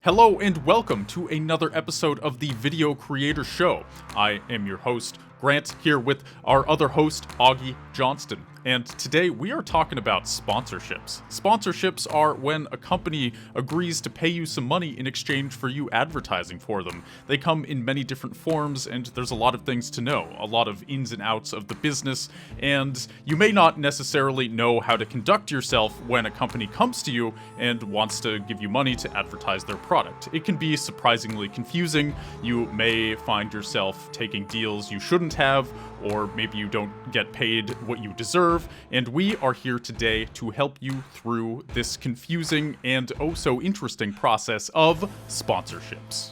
Hello and welcome to another episode of the Video Creator Show. I am your host, Grant, here with our other host, Augie Johnston. And today we are talking about sponsorships. Sponsorships are when a company agrees to pay you some money in exchange for you advertising for them. They come in many different forms, and there's a lot of things to know, a lot of ins and outs of the business, and you may not necessarily know how to conduct yourself when a company comes to you and wants to give you money to advertise their product. It can be surprisingly confusing. You may find yourself taking deals you shouldn't have, or maybe you don't get paid what you deserve, and we are here today to help you through this confusing and oh so interesting process of sponsorships.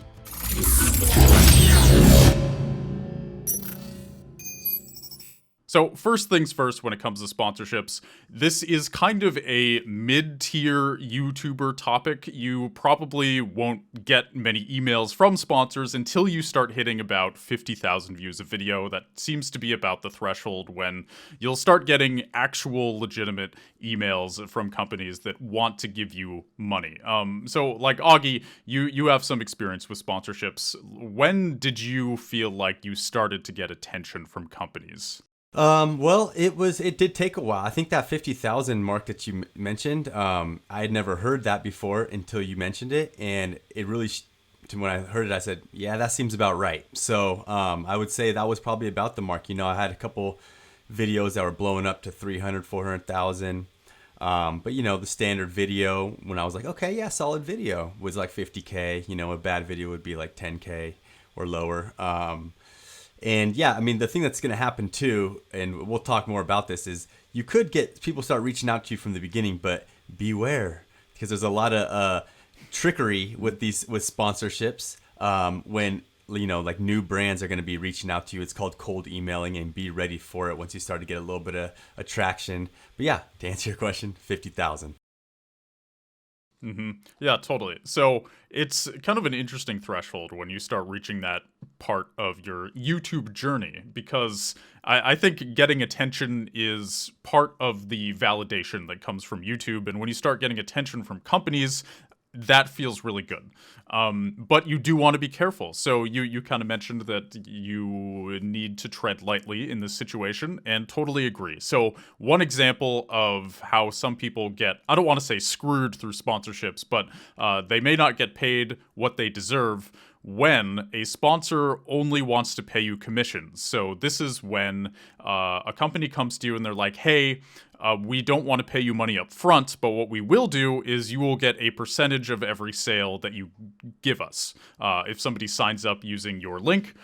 So first things first when it comes to sponsorships, this is kind of a mid-tier YouTuber topic. You probably won't get many emails from sponsors until you start hitting about 50,000 views a video. That seems to be about the threshold when you'll start getting actual legitimate emails from companies that want to give you money. So like Augie, you have some experience with sponsorships. When did you feel like you started to get attention from companies? Well, it did take a while. I think that 50,000 mark that you mentioned, I had never heard that before until you mentioned it. And it really, when I heard it, I said, yeah, that seems about right. So, I would say that was probably about the mark. You know, I had a couple videos that were blowing up to 300, 400,000. But you know, the standard video when I was like, okay, yeah, solid video was like 50K, you know, a bad video would be like 10K or lower. And yeah, I mean, the thing that's going to happen too, and we'll talk more about this, is you could get people start reaching out to you from the beginning, but beware, because there's a lot of trickery with sponsorships. When you know, like new brands are going to be reaching out to you, it's called cold emailing, and be ready for it once you start to get a little bit of attraction. But yeah, to answer your question, 50,000. Yeah, totally. So it's kind of an interesting threshold when you start reaching that part of your YouTube journey, because I think getting attention is part of the validation that comes from YouTube. And when you start getting attention from companies, that feels really good. But you do want to be careful. So you kind of mentioned that you need to tread lightly in this situation, and totally agree. So one example of how some people get, I don't want to say screwed through sponsorships, but they may not get paid what they deserve when a sponsor only wants to pay you commissions. So this is when a company comes to you and they're like, hey, we don't want to pay you money up front, but what we will do is you will get a percentage of every sale that you give us. If somebody signs up using your link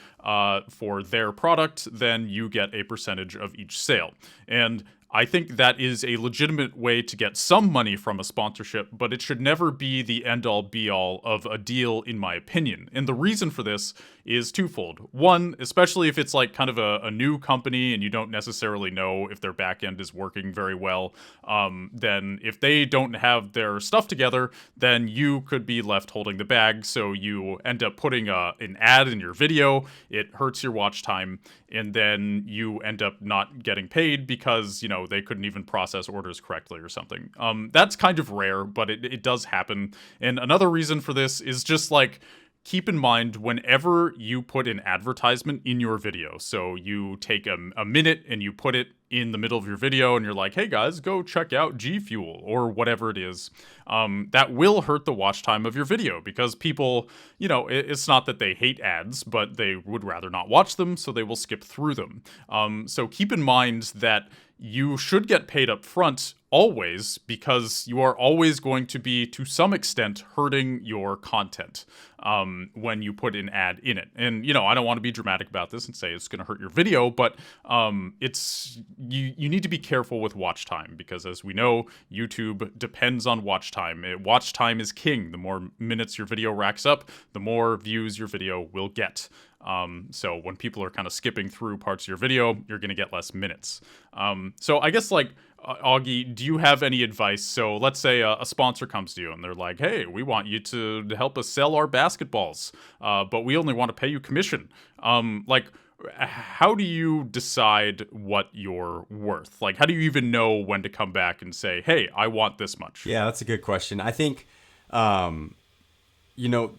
for their product, then you get a percentage of each sale. And I think that is a legitimate way to get some money from a sponsorship, but it should never be the end-all be-all of a deal, in my opinion. And the reason for this is twofold. One, especially if it's like kind of a new company and you don't necessarily know if their back end is working very well, then if they don't have their stuff together, then you could be left holding the bag. So you end up putting an ad in your video, it hurts your watch time, and then you end up not getting paid because, you know, they couldn't even process orders correctly or something. That's kind of rare, but it does happen. And another reason for this is just like, keep in mind whenever you put an advertisement in your video, so you take a minute and you put it in the middle of your video and you're like, hey guys, go check out G Fuel or whatever it is, that will hurt the watch time of your video, because people, you know, it's not that they hate ads, but they would rather not watch them, so they will skip through them. So keep in mind that you should get paid up front always, because you are always going to be, to some extent, hurting your content when you put an ad in it. And, you know, I don't want to be dramatic about this and say it's going to hurt your video, but it's you need to be careful with watch time, because as we know, YouTube depends on watch time. Watch time is king. The more minutes your video racks up, the more views your video will get. So when people are kind of skipping through parts of your video, you're going to get less minutes. So I guess, like, Augie, do you have any advice? So let's say a sponsor comes to you and they're like, hey, we want you to help us sell our basketballs, but we only want to pay you commission. Like, how do you decide what you're worth? Like, how do you even know when to come back and say, hey, I want this much? Yeah, that's a good question. I think you know,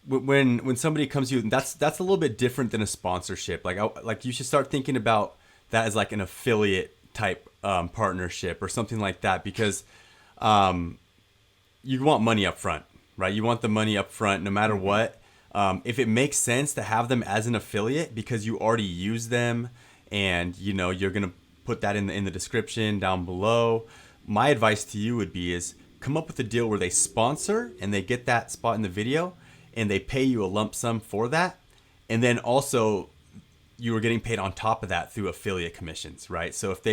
when somebody comes to you, that's a little bit different than a sponsorship. Like you should start thinking about that as like an affiliate type partnership or something like that, because you want money up front, right? You want the money up front no matter what. If it makes sense to have them as an affiliate because you already use them, and you know you're gonna put that in the description down below. My advice to you would be is come up with a deal where they sponsor and they get that spot in the video, and they pay you a lump sum for that, and then also you are getting paid on top of that through affiliate commissions, right? So if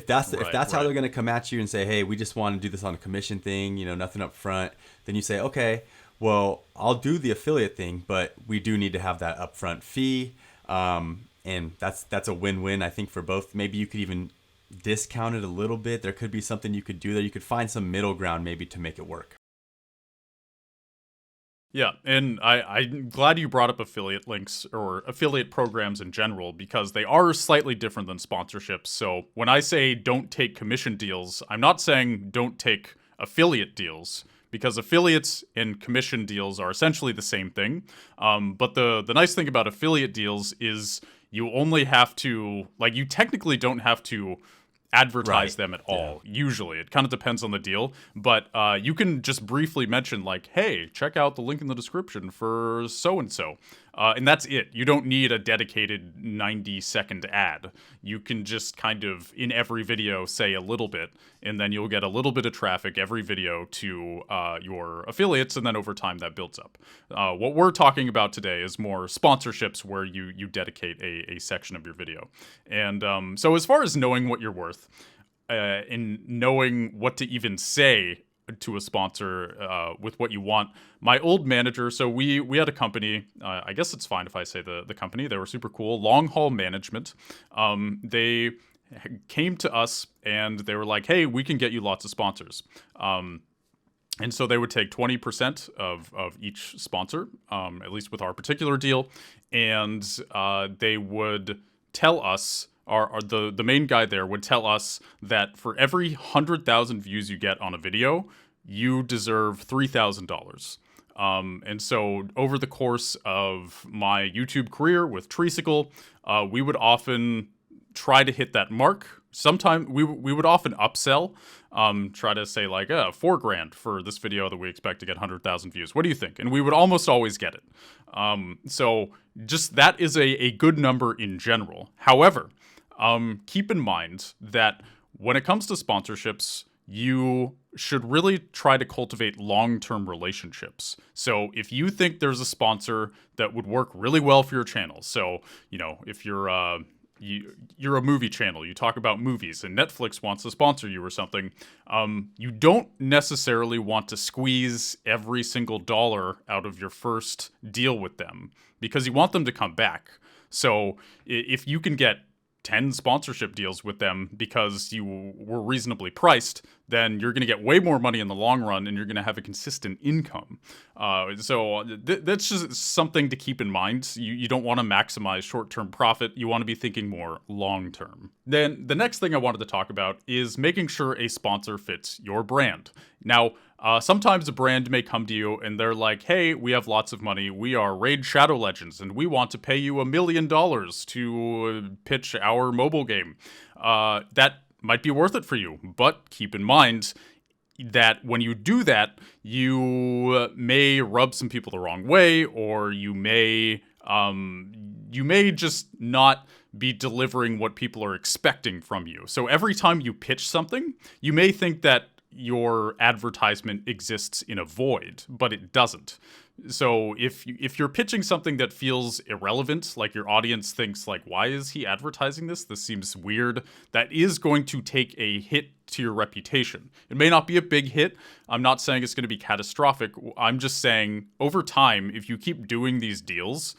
that's how they're going to come at you and say, hey, we just want to do this on a commission thing, you know, nothing up front, then you say, okay, well, I'll do the affiliate thing, but we do need to have that upfront fee, and that's a win-win, I think, for both. Maybe you could even discount it a little bit. There could be something you could do there. You could find some middle ground maybe to make it work. Yeah, and I'm glad you brought up affiliate links or affiliate programs in general, because they are slightly different than sponsorships. So when I say don't take commission deals, I'm not saying don't take affiliate deals, because affiliates and commission deals are essentially the same thing. But the nice thing about affiliate deals is you only have to, like, you technically don't have to advertise them at all. Usually it kind of depends on the deal, but you can just briefly mention, like, hey, check out the link in the description for so and so, and that's it. You don't need a dedicated 90-second ad. You can just kind of in every video say a little bit, and then you'll get a little bit of traffic every video to your affiliates, and then over time that builds up. What we're talking about today is more sponsorships, where you dedicate a section of your video. And so as far as knowing what you're worth, in knowing what to even say to a sponsor with what you want, my old manager, so we had a company, I guess it's fine if I say the company, they were super cool, Long Haul Management. They came to us and they were like, hey, we can get you lots of sponsors. And so they would take 20% of each sponsor, at least with our particular deal, and they would tell us, the main guy there would tell us that for every 100,000 views you get on a video, you deserve $3,000. And so over the course of my YouTube career with Treesicle, we would often try to hit that mark. Sometimes we would often upsell, try to say like, $4,000 for this video that we expect to get 100,000 views. What do you think? And we would almost always get it. So just that is a good number in general. However, keep in mind that when it comes to sponsorships, you should really try to cultivate long-term relationships. So if you think there's a sponsor that would work really well for your channel, so, you know, if you're a movie channel, you talk about movies, and Netflix wants to sponsor you or something, you don't necessarily want to squeeze every single dollar out of your first deal with them, because you want them to come back. So if you can get 10 sponsorship deals with them because you were reasonably priced, then you're going to get way more money in the long run, and you're going to have a consistent income. So that's just something to keep in mind. You don't want to maximize short-term profit. You want to be thinking more long-term. Then the next thing I wanted to talk about is making sure a sponsor fits your brand. Now, sometimes a brand may come to you and they're like, hey, we have lots of money. We are Raid Shadow Legends, and we want to pay you $1 million to pitch our mobile game. That might be worth it for you, but keep in mind that when you do that, you may rub some people the wrong way, or you may just not be delivering what people are expecting from you. So every time you pitch something, you may think that your advertisement exists in a void, but it doesn't. So if you're pitching something that feels irrelevant, like your audience thinks like, why is he advertising this? This seems weird. That is going to take a hit to your reputation. It may not be a big hit. I'm not saying it's going to be catastrophic. I'm just saying over time, if you keep doing these deals,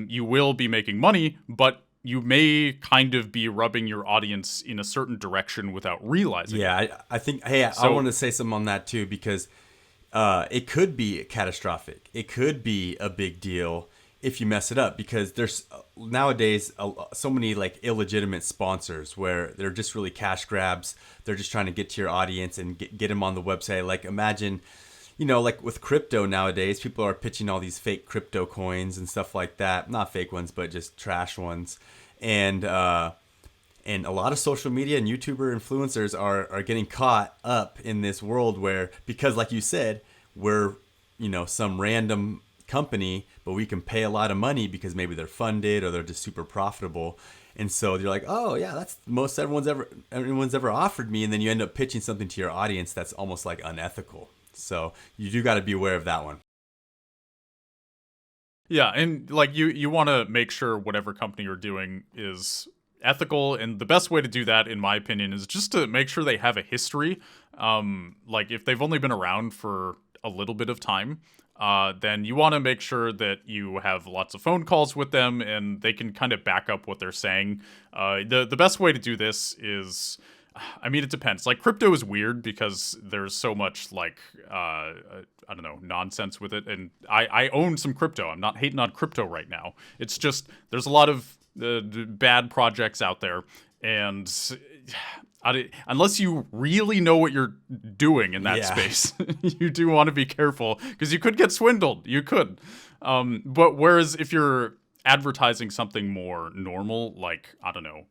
you will be making money, but you may kind of be rubbing your audience in a certain direction without realizing it. Yeah, I think, I want to say something on that too, because it could be catastrophic. It could be a big deal if you mess it up, because there's nowadays so many like illegitimate sponsors where they're just really cash grabs. They're just trying to get to your audience and get them on the website. Like imagine, like with crypto nowadays, people are pitching all these fake crypto coins and stuff like that. Not fake ones, but just trash ones. And a lot of social media and YouTuber influencers are getting caught up in this world where, because like you said, we're, some random company, but we can pay a lot of money because maybe they're funded or they're just super profitable. And so you're like, oh yeah, that's the most everyone's ever offered me. And then you end up pitching something to your audience that's almost like unethical. So you do got to be aware of that one. Yeah, and like you want to make sure whatever company you're doing is ethical, and the best way to do that, in my opinion, is just to make sure they have a history. Like if they've only been around for a little bit of time, then you want to make sure that you have lots of phone calls with them and they can kind of back up what they're saying. The best way to do this is, I mean, it depends. Like crypto is weird because there's so much like I don't know, nonsense with it, and I own some crypto. I'm not hating on crypto right now. It's just there's a lot of bad projects out there, and unless you really know what you're doing in that space, you do want to be careful because you could get swindled. You could. But whereas if you're advertising something more normal, like, I don't know,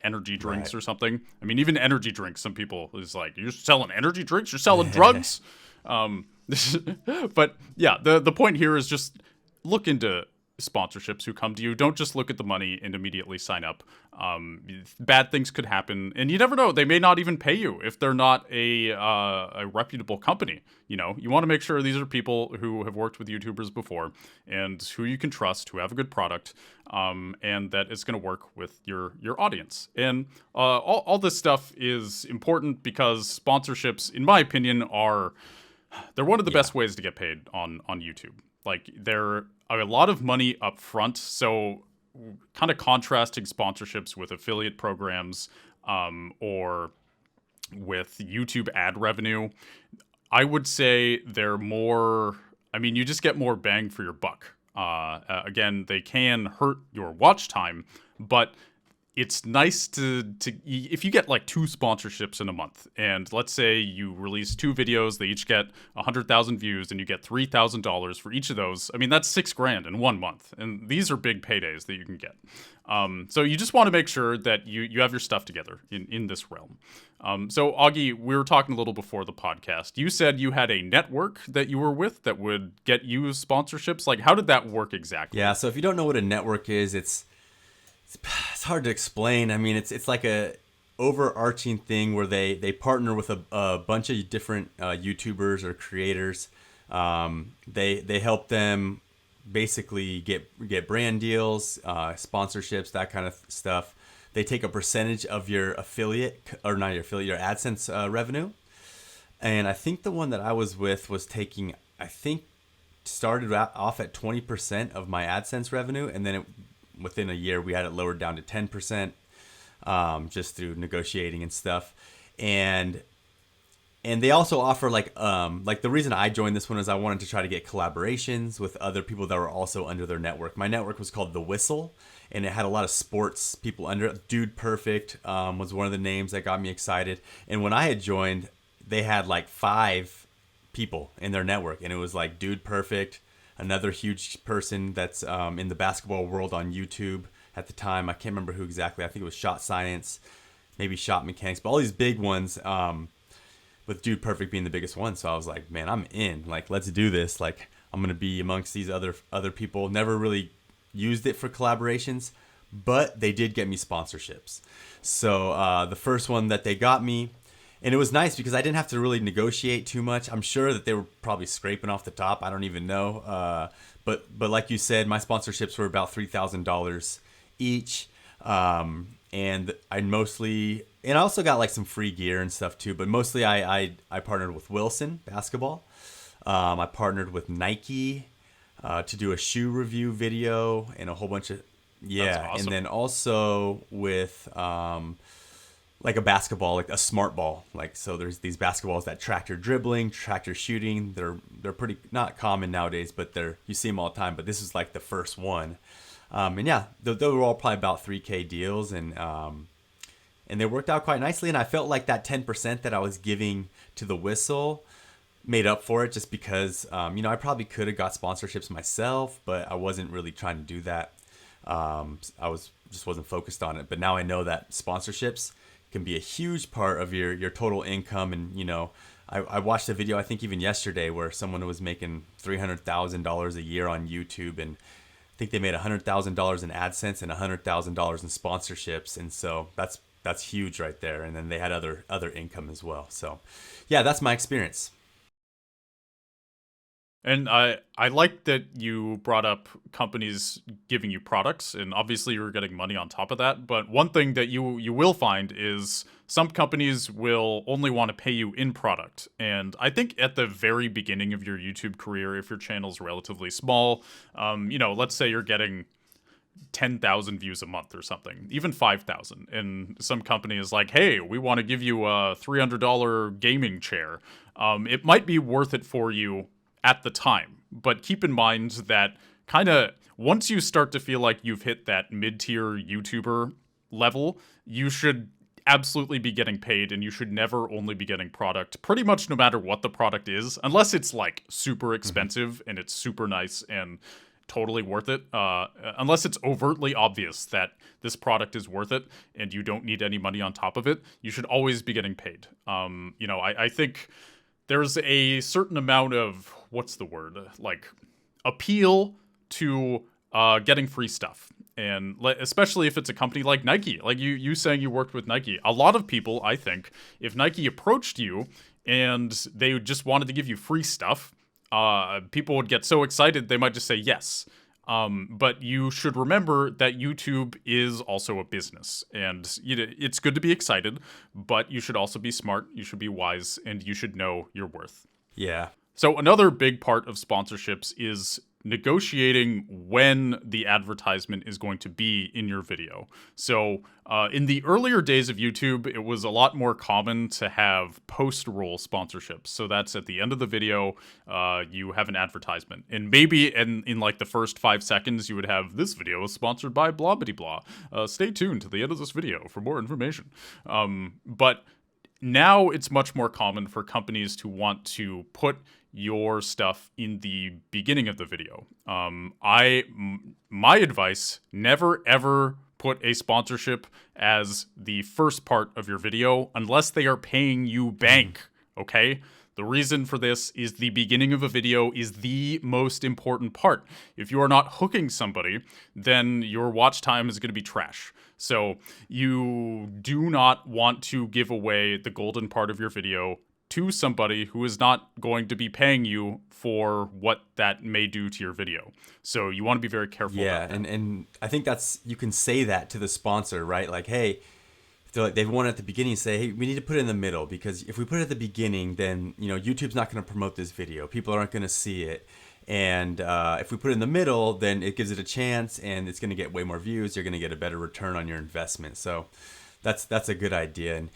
energy drinks or something. I mean, even energy drinks, some people is like, you're selling energy drinks? You're selling drugs? But yeah, the point here is just look into sponsorships who come to you. Don't just look at the money and immediately sign up. Bad things could happen, and you never know. They may not even pay you if they're not a reputable company. You want to make sure these are people who have worked with YouTubers before and who you can trust, who have a good product, and that it's going to work with your audience. And all this stuff is important because sponsorships, in my opinion, they're one of the best ways to get paid on YouTube. Like, they're a lot of money up front, so kind of contrasting sponsorships with affiliate programs or with YouTube ad revenue, I would say they're more, I mean, you just get more bang for your buck. Again, they can hurt your watch time, but it's nice to if you get like 2 sponsorships in a month, and let's say you release 2 videos, they each get 100,000 views, and you get $3,000 for each of those. I mean, that's $6,000 in 1 month, and these are big paydays that you can get. So you just want to make sure that you have your stuff together in this realm. So Augie, we were talking a little before the podcast. You said you had a network that you were with that would get you sponsorships. Like, how did that work exactly? Yeah, so if you don't know what a network is, it's hard to explain. I mean, it's like a overarching thing where they partner with a bunch of different YouTubers or creators. They help them basically get brand deals, sponsorships, that kind of stuff. They take a percentage of your affiliate, or not your affiliate, your AdSense revenue. And I think the one that I was with was taking, I think, started off at 20% of my AdSense revenue, and then within a year we had it lowered down to 10%, just through negotiating and stuff. And they also offer like the reason I joined this one is I wanted to try to get collaborations with other people that were also under their network. My network was called The Whistle, and it had a lot of sports people under it. Dude Perfect was one of the names that got me excited. And when I had joined, they had like 5 people in their network, and it was like Dude Perfect, another huge person that's in the basketball world on YouTube at the time. I can't remember who exactly. I think it was Shot Science, maybe Shot Mechanics, but all these big ones, with Dude Perfect being the biggest one. So I was like, man, I'm in. Like, let's do this. Like, I'm going to be amongst these other people. Never really used it for collaborations, but they did get me sponsorships. So the first one that they got me, and it was nice because I didn't have to really negotiate too much. I'm sure that they were probably scraping off the top. I don't even know. But like you said, my sponsorships were about $3,000 each. And I also got like some free gear and stuff too. But mostly I partnered with Wilson Basketball. I partnered with Nike to do a shoe review video and a whole bunch of, That's awesome. And then also with like a basketball, like a smart ball. Like, so there's these basketballs that track your dribbling, track your shooting. They're pretty not common nowadays, but you see them all the time. But this is like the first one. And yeah, they were all probably about $3,000 deals, and they worked out quite nicely. And I felt like that 10% that I was giving to The Whistle made up for it just because, I probably could have got sponsorships myself, but I wasn't really trying to do that. I wasn't focused on it. But now I know that sponsorships can be a huge part of your total income. And, I watched a video, I think even yesterday, where someone was making $300,000 a year on YouTube, and I think they made $100,000 in AdSense and $100,000 in sponsorships. And so that's huge right there. And then they had other income as well. So yeah, that's my experience. And I like that you brought up companies giving you products, and obviously you're getting money on top of that. But one thing that you will find is some companies will only want to pay you in product. And I think at the very beginning of your YouTube career, if your channel's relatively small, let's say you're getting 10,000 views a month or something, even 5,000. And some company is like, hey, we want to give you a $300 gaming chair. It might be worth it for you at the time. But keep in mind that kind of once you start to feel like you've hit that mid-tier YouTuber level, you should absolutely be getting paid, and you should never only be getting product, pretty much no matter what the product is, unless it's like super expensive and it's super nice and totally worth it. Unless it's overtly obvious that this product is worth it and you don't need any money on top of it, you should always be getting paid. I think there's a certain amount of, what's the word, like appeal to getting free stuff. And especially if it's a company like Nike, like you saying you worked with Nike. A lot of people, I think, if Nike approached you and they just wanted to give you free stuff, people would get so excited they might just say yes. But you should remember that YouTube is also a business, and it's good to be excited, but you should also be smart, you should be wise, and you should know your worth. Yeah. So another big part of sponsorships is negotiating when the advertisement is going to be in your video. So in the earlier days of YouTube, it was a lot more common to have post-roll sponsorships. So that's at the end of the video, you have an advertisement. And maybe in like the first 5 seconds, you would have, this video is sponsored by blah bitty blah. Stay tuned to the end of this video for more information. But now it's much more common for companies to want to put your stuff in the beginning of the video. My advice, never ever put a sponsorship as the first part of your video unless they are paying you bank, okay? The reason for this is the beginning of a video is the most important part. If you are not hooking somebody, then your watch time is going to be trash. So you do not want to give away the golden part of your video to somebody who is not going to be paying you for what that may do to your video. So you want to be very careful about that. And I think you can say that to the sponsor, right? Like, hey, they want it at the beginning, say, hey, we need to put it in the middle, because if we put it at the beginning, then YouTube's not going to promote this video. People aren't going to see it. And if we put it in the middle, then it gives it a chance, and it's going to get way more views. You're going to get a better return on your investment. So that's a good idea. And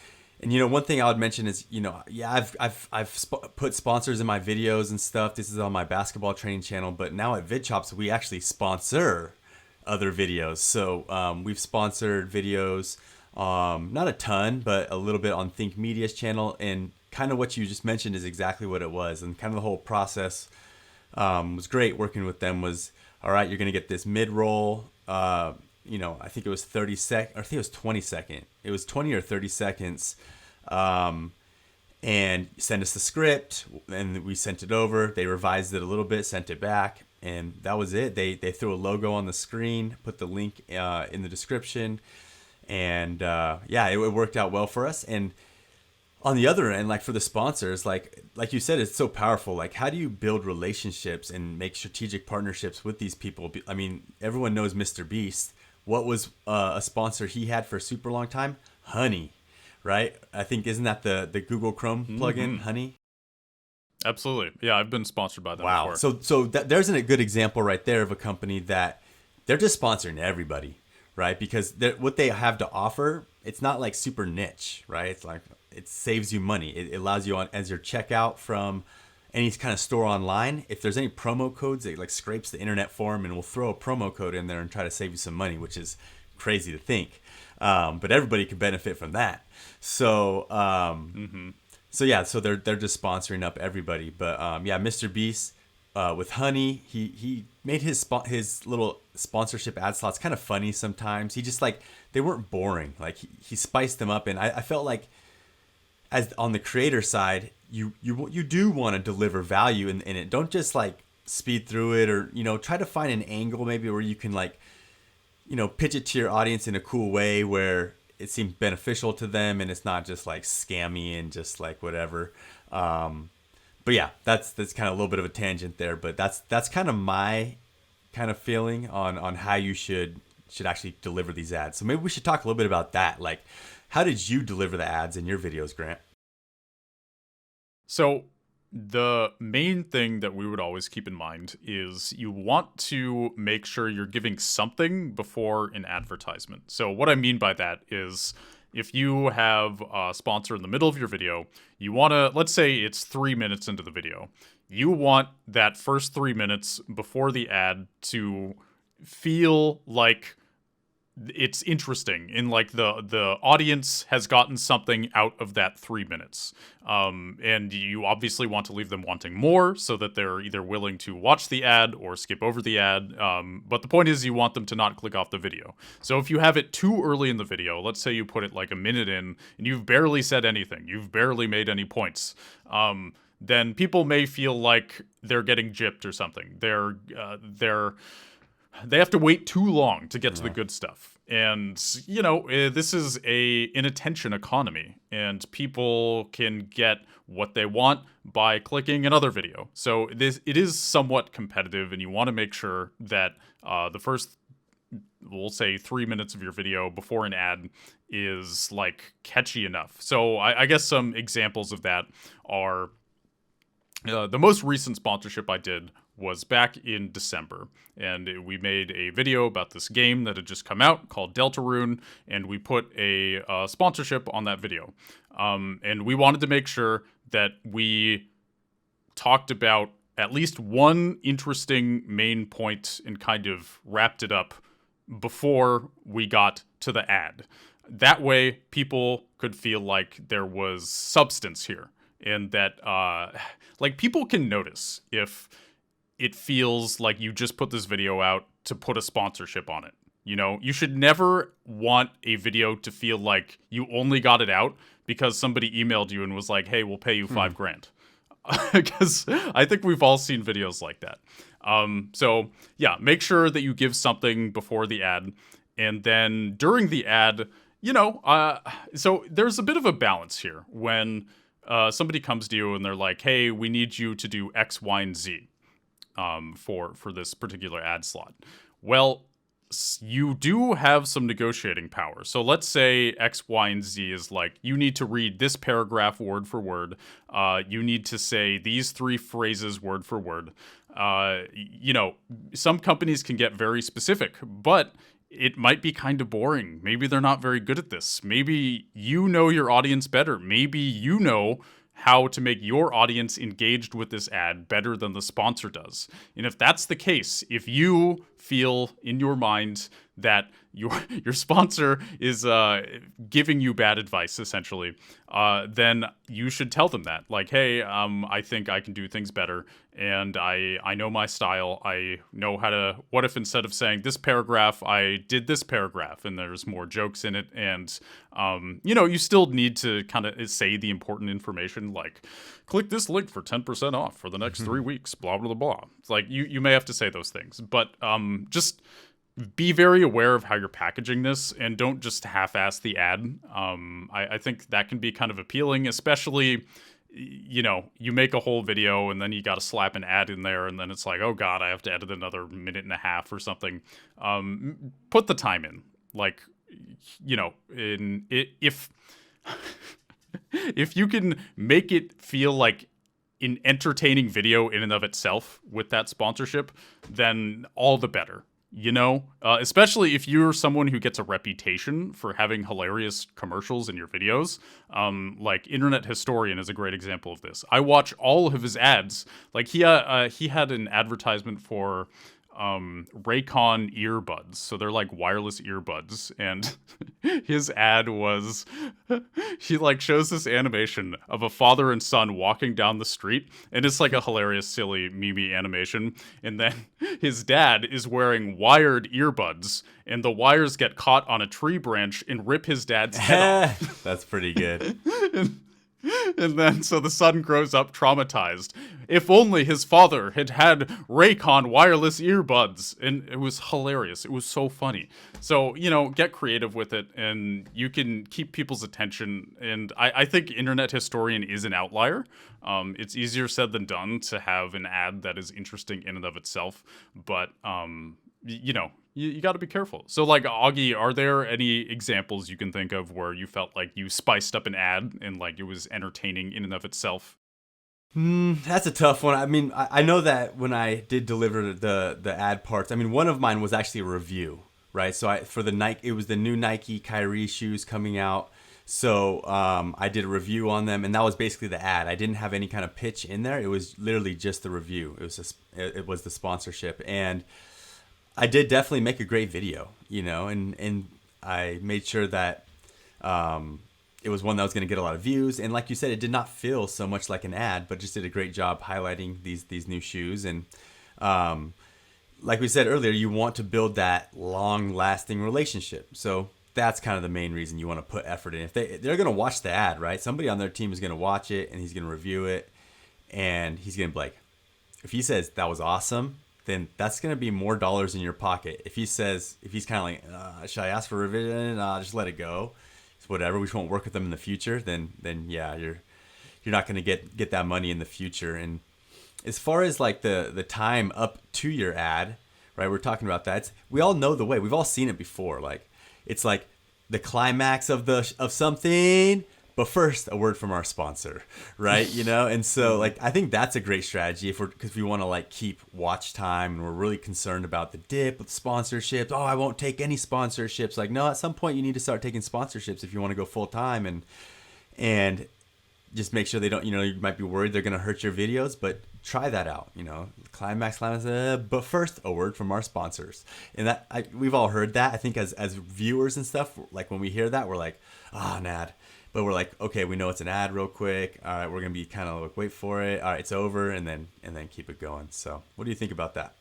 one thing I would mention is, I've put sponsors in my videos and stuff. This is on my basketball training channel, but now at VidChops, we actually sponsor other videos. So we've sponsored videos, not a ton, but a little bit on Think Media's channel. And kind of what you just mentioned is exactly what it was. And kind of the whole process was great. Working with them was, all right, you're going to get this mid-roll, I think it was 30 sec, or I think it was 20 second. It was 20 or 30 seconds. And send us the script, and we sent it over. They revised it a little bit, sent it back, and that was it. They threw a logo on the screen, put the link in the description, and it worked out well for us. And on the other end, like for the sponsors, like you said, it's so powerful. Like, how do you build relationships and make strategic partnerships with these people? I mean, everyone knows Mr. Beast. What was a sponsor he had for a super long time? Honey, right? I think, isn't that the Google Chrome plugin, Honey? Absolutely. Yeah, I've been sponsored by them Wow. before. So there's a good example right there of a company that they're just sponsoring everybody, right? Because what they have to offer, it's not like super niche, right? It's like, it saves you money. It allows you as your checkout from any kind of store online. If there's any promo codes, it like scrapes the internet for them, and we'll throw a promo code in there and try to save you some money, which is crazy to think. But everybody could benefit from that. So So yeah, so they're just sponsoring up everybody. But yeah, Mr. Beast with Honey, he made his little sponsorship ad slots kind of funny sometimes. He just like they weren't boring. Like he spiced them up, and I felt like as on the creator side, you do want to deliver value in it. Don't just like speed through it, or try to find an angle maybe where you can like pitch it to your audience in a cool way where it seems beneficial to them and it's not just like scammy and just like whatever. But yeah, that's kind of a little bit of a tangent there, but that's kind of my kind of feeling on how you should actually deliver these ads. So maybe we should talk a little bit about that. Like, how did you deliver the ads in your videos, Grant? So the main thing that we would always keep in mind is you want to make sure you're giving something before an advertisement. So what I mean by that is if you have a sponsor in the middle of your video, you want to, let's say it's 3 minutes into the video. You want that first 3 minutes before the ad to feel like it's interesting in like the audience has gotten something out of that 3 minutes, and you obviously want to leave them wanting more so that they're either willing to watch the ad or skip over the ad, but the point is you want them to not click off the video. So if you have it too early in the video, let's say you put it like a minute in and you've barely said anything, you've barely made any points, then people may feel like they're getting gypped or something. They have to wait too long to get to the good stuff. And, this is an attention economy, and people can get what they want by clicking another video. So it is somewhat competitive, and you want to make sure that the first, we'll say 3 minutes of your video before an ad is like catchy enough. So I guess some examples of that are the most recent sponsorship I did was back in December, and we made a video about this game that had just come out called Deltarune, and we put a sponsorship on that video. And we wanted to make sure that we talked about at least one interesting main point and kind of wrapped it up before we got to the ad. That way, people could feel like there was substance here, and that like people can notice if it feels like you just put this video out to put a sponsorship on it. You should never want a video to feel like you only got it out because somebody emailed you and was like, hey, we'll pay you $5,000. Because I think we've all seen videos like that. So yeah, make sure that you give something before the ad. And then during the ad, so there's a bit of a balance here when somebody comes to you and they're like, hey, we need you to do X, Y, and Z. For this particular ad slot. Well, you do have some negotiating power. So let's say X, Y, and Z is like, you need to read this paragraph word for word. You need to say these 3 phrases word for word. Some companies can get very specific, but it might be kind of boring. Maybe they're not very good at this. Maybe you know your audience better. Maybe you know how to make your audience engaged with this ad better than the sponsor does. And if that's the case, if you feel in your mind that your sponsor is giving you bad advice, essentially, then you should tell them that. Like, hey, I think I can do things better, and I know my style. I know how to, what if instead of saying this paragraph, I did this paragraph, and there's more jokes in it, and, you still need to kind of say the important information, like, click this link for 10% off for the next 3 weeks, blah, blah, blah. It's like, you may have to say those things, but just be very aware of how you're packaging this and don't just half-ass the ad. I think that can be kind of appealing, especially, you make a whole video and then you got to slap an ad in there and then it's like, oh God, I have to edit another minute and a half or something. Put the time in. Like, if if you can make it feel like an entertaining video in and of itself with that sponsorship, then all the better. Especially if you're someone who gets a reputation for having hilarious commercials in your videos. Like Internet Historian is a great example of this. I watch all of his ads. Like he had an advertisement for Raycon earbuds. So they're like wireless earbuds. And his ad was he like shows this animation of a father and son walking down the street, and it's like a hilarious, silly, meme animation. And then his dad is wearing wired earbuds, and the wires get caught on a tree branch and rip his dad's head off. That's pretty good. And then, so the son grows up traumatized. If only his father had had Raycon wireless earbuds. And it was hilarious. It was so funny. So, get creative with it, and you can keep people's attention. And I think Internet Historian is an outlier. It's easier said than done to have an ad that is interesting in and of itself. But, you got to be careful. So, like, Augie, are there any examples you can think of where you felt like you spiced up an ad and, like, it was entertaining in and of itself? That's a tough one. I mean, I know that when I did deliver the ad parts, I mean, one of mine was actually a review, right? So for the Nike, it was the new Nike Kyrie shoes coming out. So I did a review on them, and that was basically the ad. I didn't have any kind of pitch in there. It was literally just the review. It was the sponsorship, and I did definitely make a great video, and I made sure that it was one that was going to get a lot of views. And like you said, it did not feel so much like an ad, but just did a great job highlighting these new shoes. And like we said earlier, you want to build that long-lasting relationship. So that's kind of the main reason you want to put effort in. If they're going to watch the ad, right? Somebody on their team is going to watch it, and he's going to review it, and he's going to be like, if he says that was awesome, then that's going to be more dollars in your pocket. If he's kind of like, should I ask for a revision? Just let it go. It's whatever. We just won't work with them in the future. Then yeah, you're not going to get that money in the future. And as far as like the time up to your ad, right? We're talking about that. We all know the way. We've all seen it before. Like it's like the climax of something. But first, a word from our sponsor, right? And so like I think that's a great strategy because we want to like keep watch time, and we're really concerned about the dip with sponsorships. Oh, I won't take any sponsorships. Like no, at some point you need to start taking sponsorships if you want to go full time, and just make sure they don't. You might be worried they're gonna hurt your videos, but try that out. Climax. But first, a word from our sponsors, and we've all heard that. I think as viewers and stuff, like when we hear that, we're like, an ad. But we're like, okay, we know it's an ad real quick. All right, we're going to be kind of like, wait for it. All right, it's over, and then keep it going. So what do you think about that?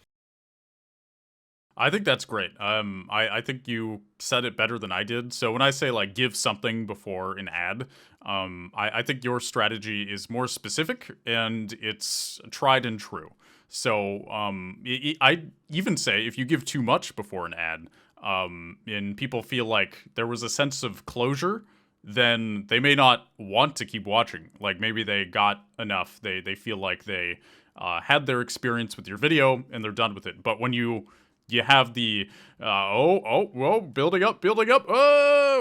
I think that's great. I think you said it better than I did. So when I say like give something before an ad, I think your strategy is more specific and it's tried and true. So I even say if you give too much before an ad, and people feel like there was a sense of closure, then they may not want to keep watching. Like maybe they got enough. They feel like they had their experience with your video and they're done with it. But when you have the building up,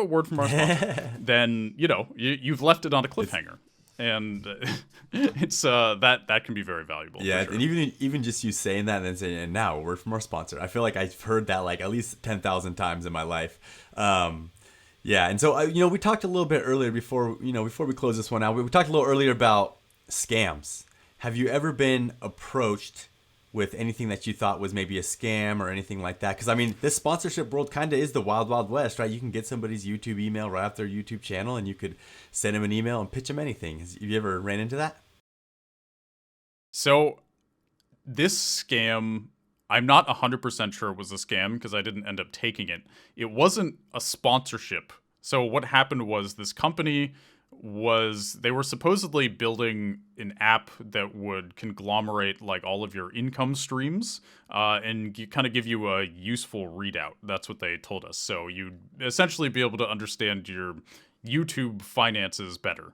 word from our sponsor, then you've left it on a cliffhanger, and it's that can be very valuable. Yeah, sure. And even just you saying that and then saying, and now a word from our sponsor. I feel like I've heard that like at least 10,000 times in my life. Yeah, and so we talked a little bit earlier before we close this one out. We talked a little earlier about scams. Have you ever been approached with anything that you thought was maybe a scam or anything like that? Because I mean, this sponsorship world kind of is the wild, wild west, right? You can get somebody's YouTube email right off their YouTube channel, and you could send them an email and pitch them anything. Have you ever ran into that? So this scam, I'm not 100% sure it was a scam because I didn't end up taking it. It wasn't a sponsorship. So what happened was this company they were supposedly building an app that would conglomerate like all of your income streams and kind of give you a useful readout. That's what they told us. So you'd essentially be able to understand your YouTube finances better.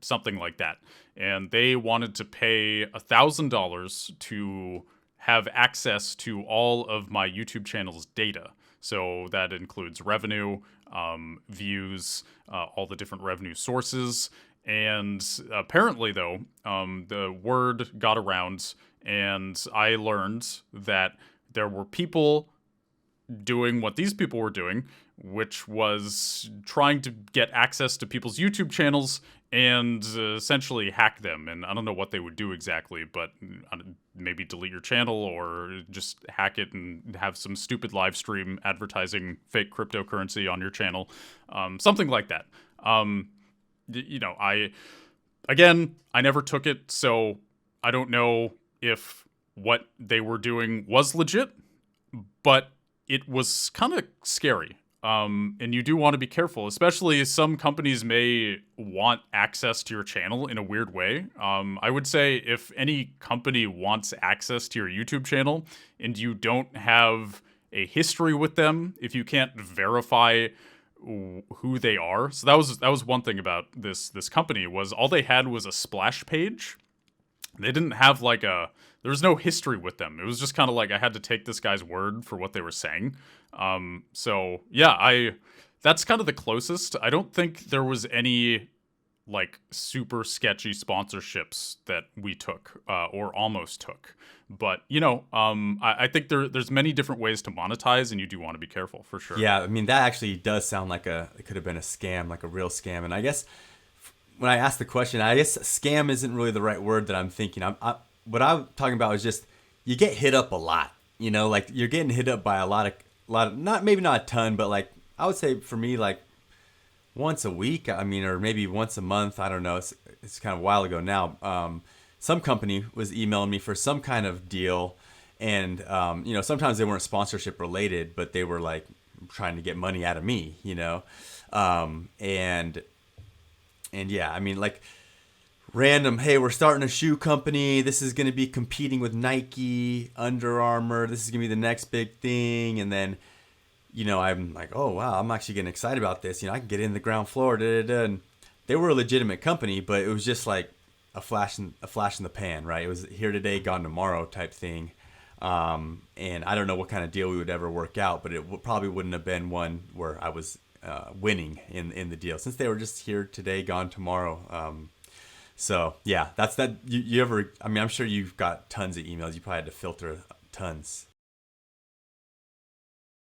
Something like that. And they wanted to pay $1,000 to have access to all of my YouTube channel's data. So that includes revenue, views, all the different revenue sources. And apparently, though, the word got around, and I learned that there were people doing what these people were doing, which was trying to get access to people's YouTube channels and essentially hack them. And I don't know what they would do exactly, but maybe delete your channel or just hack it and have some stupid live stream advertising fake cryptocurrency on your channel. Something like that. I never took it, so I don't know if what they were doing was legit, but it was kind of scary. And you do want to be careful, especially some companies may want access to your channel in a weird way. I would say if any company wants access to your YouTube channel and you don't have a history with them, if you can't verify who they are. So that was one thing about this company was all they had was a splash page. They didn't have there was no history with them. It was just kind of like I had to take this guy's word for what they were saying. So yeah, that's kind of the closest. I don't think there was any super sketchy sponsorships that we took or almost took. But I think there's many different ways to monetize, and you do want to be careful for sure. Yeah, I mean that actually does sound like it could have been a scam, like a real scam. And I guess when I asked the question, I guess scam isn't really the right word that I'm thinking. What I'm talking about is just you get hit up a lot. Like you're getting hit up by a lot of not a ton, but I would say for me once a week. I mean, or maybe once a month. I don't know. It's kind of a while ago now. Some company was emailing me for some kind of deal, and sometimes they weren't sponsorship related, but they were trying to get money out of me. And yeah, I mean random, hey, we're starting a shoe company. This is going to be competing with Nike, Under Armour. This is going to be the next big thing. And then, I'm like, oh, wow, I'm actually getting excited about this. I can get in the ground floor. And they were a legitimate company, but it was just like a flash in the pan, right? It was here today, gone tomorrow type thing. And I don't know what kind of deal we would ever work out, but it probably wouldn't have been one where I was winning in the deal, since they were just here today, gone tomorrow. So yeah, that's that. You ever? I mean, I'm sure you've got tons of emails. You probably had to filter tons.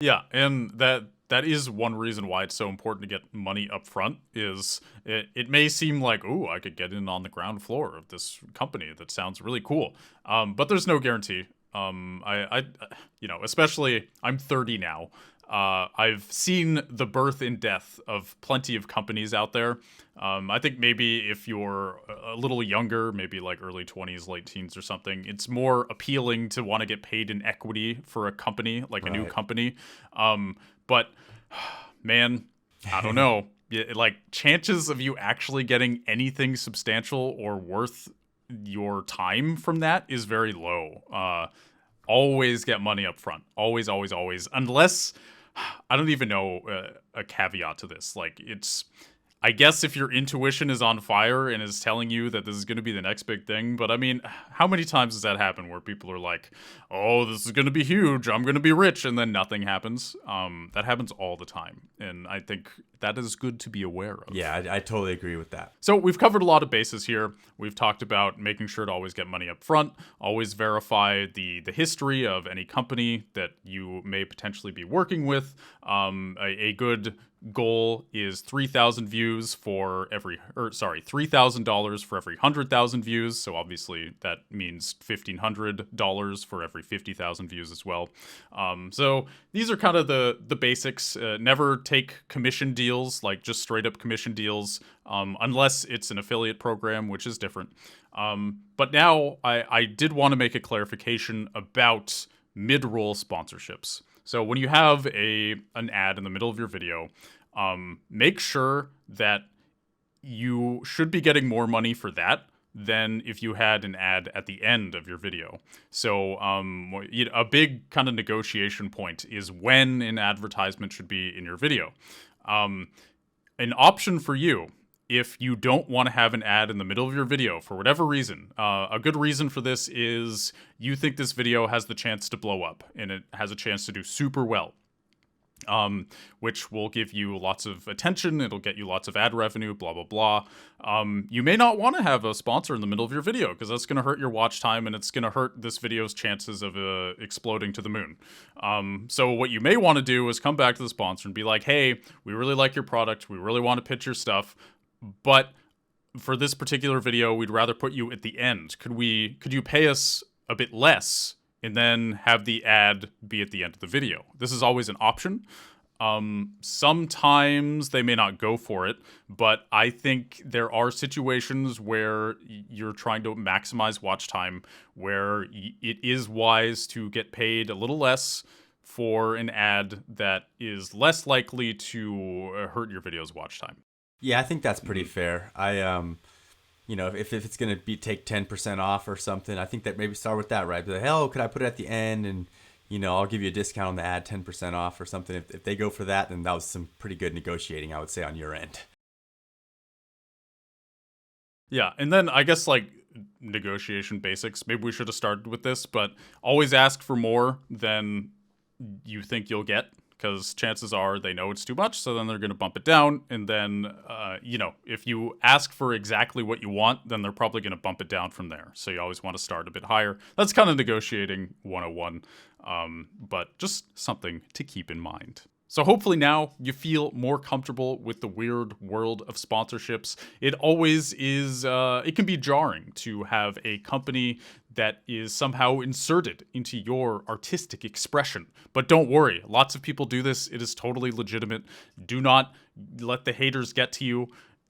Yeah, and that is one reason why it's so important to get money up front. Is it may seem like, ooh, I could get in on the ground floor of this company that sounds really cool, but there's no guarantee. Especially I'm 30 now. I've seen the birth and death of plenty of companies out there. I think maybe if you're a little younger, maybe early 20s, late teens or something, it's more appealing to want to get paid in equity for a company, a new company. But man, I don't know. Chances of you actually getting anything substantial or worth your time from that is very low. Always get money up front. Always, always, always. Unless, I don't even know a caveat to this. I guess if your intuition is on fire and is telling you that this is going to be the next big thing, but I mean, how many times does that happen where people are like, oh, this is going to be huge, I'm going to be rich, and then nothing happens? That happens all the time, and I think that is good to be aware of. Yeah, I totally agree with that. So we've covered a lot of bases here. We've talked about making sure to always get money up front, always verify the history of any company that you may potentially be working with. A good goal is 3,000 views for every, $3,000 for every 100,000 views. So obviously that means $1,500 for every 50,000 views as well. So these are kind of the basics. Never take commission deals, just straight up commission deals, unless it's an affiliate program, which is different. But now I did want to make a clarification about mid-roll sponsorships. So when you have an ad in the middle of your video, make sure that you should be getting more money for that than if you had an ad at the end of your video. So a big kind of negotiation point is when an advertisement should be in your video. An option for you, if you don't want to have an ad in the middle of your video for whatever reason, a good reason for this is you think this video has the chance to blow up and it has a chance to do super well. which will give you lots of attention. It'll get you lots of ad revenue, blah, blah, blah. You may not want to have a sponsor in the middle of your video because that's going to hurt your watch time and it's going to hurt this video's chances of exploding to the moon. So what you may want to do is come back to the sponsor and be like, hey, we really like your product. We really want to pitch your stuff. But for this particular video, we'd rather put you at the end. Could you pay us a bit less and then have the ad be at the end of the video? This is always an option. Sometimes they may not go for it, but I think there are situations where you're trying to maximize watch time, where it is wise to get paid a little less for an ad that is less likely to hurt your video's watch time. Yeah, I think that's pretty fair. If it's going to take 10% off or something, I think that maybe start with that, right? Be like, oh, could I put it at the end? And, I'll give you a discount on the ad, 10% off or something. If they go for that, then that was some pretty good negotiating, I would say, on your end. Yeah, and then I guess, like, negotiation basics. Maybe we should have started with this, but always ask for more than you think you'll get, because chances are they know it's too much, so then they're going to bump it down. And then, if you ask for exactly what you want, then they're probably going to bump it down from there. So you always want to start a bit higher. That's kind of negotiating 101, but just something to keep in mind. So hopefully now you feel more comfortable with the weird world of sponsorships. It always is, it can be jarring to have a company that is somehow inserted into your artistic expression. But don't worry, lots of people do this. It is totally legitimate. Do not let the haters get to you,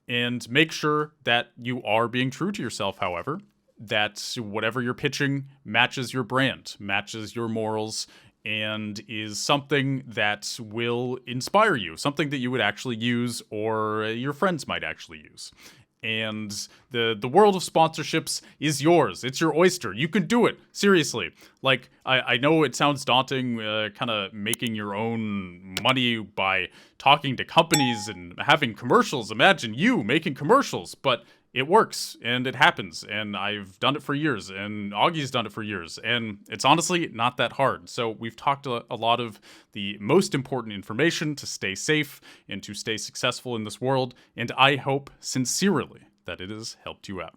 and make sure that you are being true to yourself, however, that whatever you're pitching matches your brand, matches your morals, and is something that will inspire you, something that you would actually use or your friends might actually use. And the world of sponsorships is yours. It's your oyster. You can do it. Seriously. Like, I know it sounds daunting, kind of making your own money by talking to companies and having commercials. Imagine you making commercials, but it works and it happens, and I've done it for years, and Augie's done it for years, and it's honestly not that hard. So we've talked a lot of the most important information to stay safe and to stay successful in this world, and I hope sincerely that it has helped you out.